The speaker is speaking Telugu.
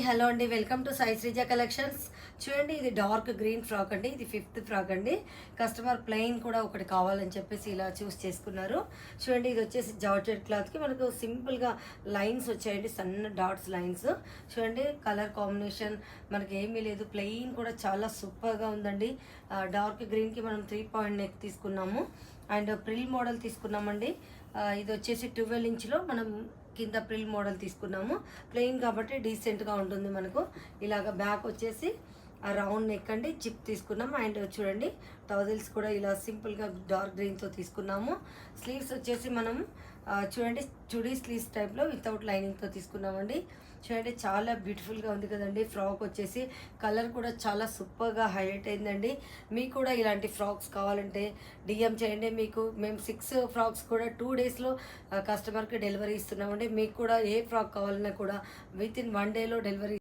హలో అండి, welcome to Sai Sreeja collections. చూడండి, ఇది డార్క్ గ్రీన్ ఫ్రాక్ అండి. ఇది 5th ఫ్రాక్ అండి. కస్టమర్ ప్లెయిన్ కూడా ఒకటి కావాలని చెప్పేసి ఇలా చూస్ చేసుకున్నారు. చూడండి, ఇది వచ్చేసి జార్జెట్ క్లాత్కి మనకు సింపుల్గా లైన్స్ వచ్చాయండి, సన్న డాట్స్ లైన్స్. చూడండి, కలర్ కాంబినేషన్ మనకి ఏమీ లేదు, ప్లెయిన్ కూడా చాలా సూపర్గా ఉందండి. డార్క్ గ్రీన్కి మనం 3 పాయింట్ నెక్ తీసుకున్నాము అండ్ ప్రిల్ మోడల్ తీసుకున్నామండి. ఇది వచ్చేసి 12 ఇంచ్లో మనం కింద ప్రిల్ మోడల్ తీసుకున్నాము. ప్లెయిన్ కాబట్టి డీసెంట్గా ఉంటుంది మనకు. ఇలాగ బ్యాక్ వచ్చేసి రౌండ్ నెక్ అండి, చిప్ తీసుకున్నాము. అండ్ చూడండి, టవల్స్ కూడా ఇలా సింపుల్గా డార్క్ గ్రీన్తో తీసుకున్నాము. స్లీవ్స్ వచ్చేసి మనం చూడండి చుడీ స్లీవ్స్ టైప్లో వితౌట్ లైనింగ్తో తీసుకున్నామండి. చూడండి, చాలా బ్యూటిఫుల్గా ఉంది కదండి. ఫ్రాక్ వచ్చేసి కలర్ కూడా చాలా సూపర్గా హైలైట్ అయిందండి. మీకు కూడా ఇలాంటి ఫ్రాక్స్ కావాలంటే డిఎం చేయండి. మేము 6 ఫ్రాక్స్ కూడా 2 డేస్లో కస్టమర్కి డెలివరీ ఇస్తున్నామండి. మీకు కూడా ఏ ఫ్రాక్ కావాలన్నా కూడా విత్ ఇన్ 1 డేలో డెలివరీ